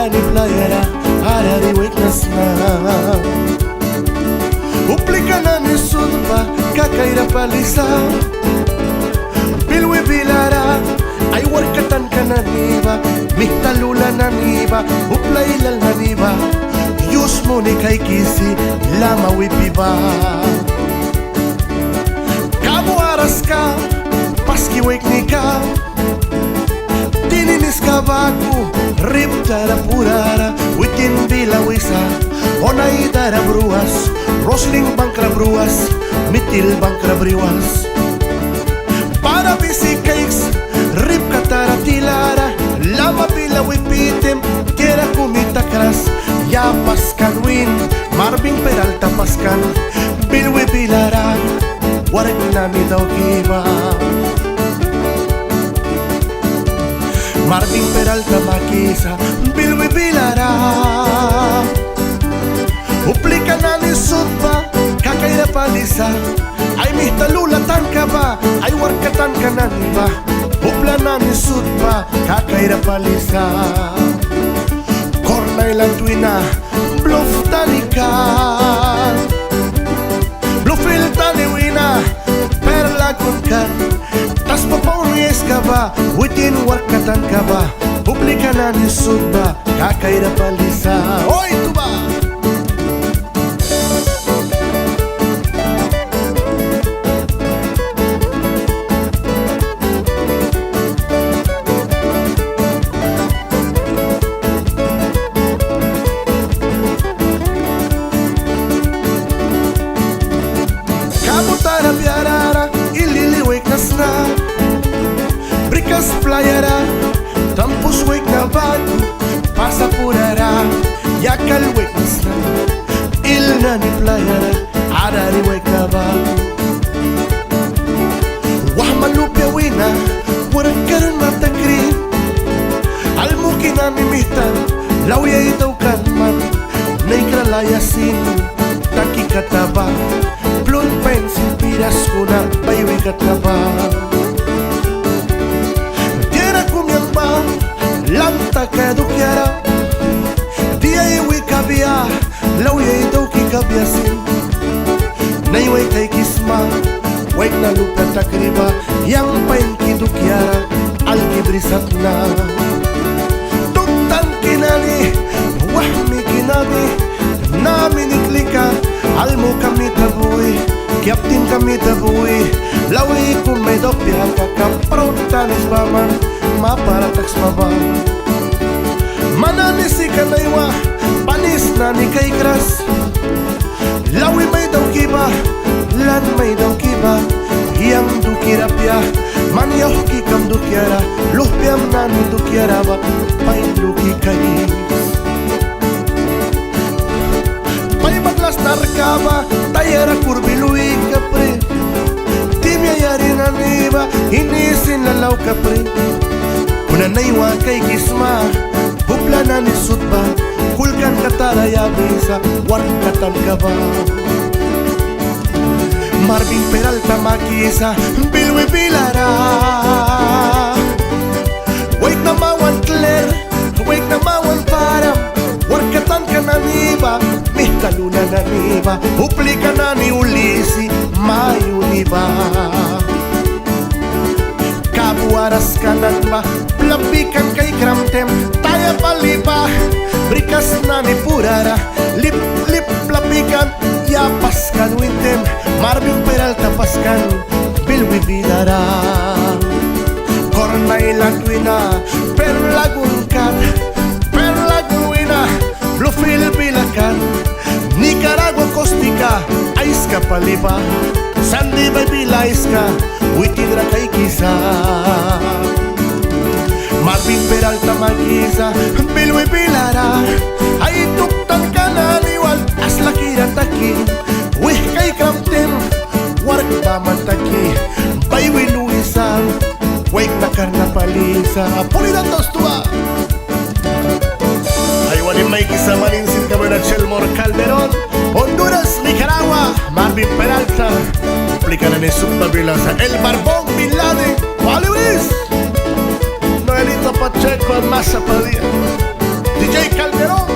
ni playera Arari witness na Uplika na ni sudba Kakaira palisa Bilwi bilara Ay warkatan ka na niba Miktalula na niba Uplailal na niba Yus mo ni kay kisi Lama wipiba Kamu aras ka Paski wake ni ka Tininis ka bago Rip tara purara Witin bila wisa Onay dara bruas Rosling bankra bruas Mitil bankra briwas Para bisi cakes Rip katara tilara Lama bila wipitim Quiera kumita kras Ya paskan win Marvin Peralta paskan Bilwi bilara Warag nami daw kiba Marvin Peralta makisa Bilwi bilara Uplika na ni sudba Kakaira palisa Ay mihtalula tan ka ba Ay warkatan ka na niba Upla na ni sudba Kakaira palisa Kornay lang tuina Bluff tanikan Bluffil taniwina Perla kunkan Tas papauniyes ka ba Witin warkatan ka ba Uplika na ni sudba Kakaira palisa Oy tuba Piarara, ilili wake na sna Bricas playera, tampus wake na bago Pasa purara, yakal wake na sna Ilna ni playera, arari wake na bago Wahmalupya wina, warakar na takri Almuki na ni mitan, lawya itaw kanman Naikralayasin, taki kataba Plun pensil piras ko na baywi kataba Diera kumyang ba Lanta kadukyara Diya iwi kabia Lawya itaw kikabiasin Naiway kay kisma Wait na lupa takriba Yang pain kidukyara Alkibrisat na Tuntang kinani Wahmi kinami Nami niklika Almo kami tabuhi Kiaptin kami tabuhi Lawi kung may dopya Kakaprotanis baman Maparataks mabang Mananisi ka na iwa Panis na ni kay kras Lawi may daw kiba Lan may daw kiba Iyang dukirapya Manyaw kikam dukyara Luhpyam na ni dukyara ba Pain luki kay Maglas narkaba, tayera kurbiluig kapre Timya yari na niba, inisin lalaw kapre Kuna naiwa kay kisma, hupla na ni sutba Kulkan katara yabisa, warkatan ka ba Marvin Peralta makisa, bilwi bilara Wait na mawan Claire, wait na mawan Param Warkatan ka na niba Mihtaluna na niba Uplika na ni Ulisi Mayu niba Kabuaras ka na ba Plapikan kay Kramtem Taya paliba Brikas na ni Purara Lip lip plapikan Yapas kan wintem Marvin Peralta paskan Bilwi bilara Kornay lagwina Perlagunkan Bluffil bilakan Nicaragua Costica Aiska palipa Sandy bay bilaiska Witidra kay kisa Marvin Peralta magisa Bilwi bilara Ay tuktan ka na niwal Aslakira taki Wih kay Kramtem Warg pamantaki Baywi Luisa Wake na karna palisa Pulidan dos tua Wali may kisamaninsin kami na Chelmor Calderon Honduras, Nicaragua, Marvin Peralta Aplika na ni Subtabila sa El Barbón Bin Laden Wali Luis Noelito Pacheco, Masa Padilla DJ Calderón.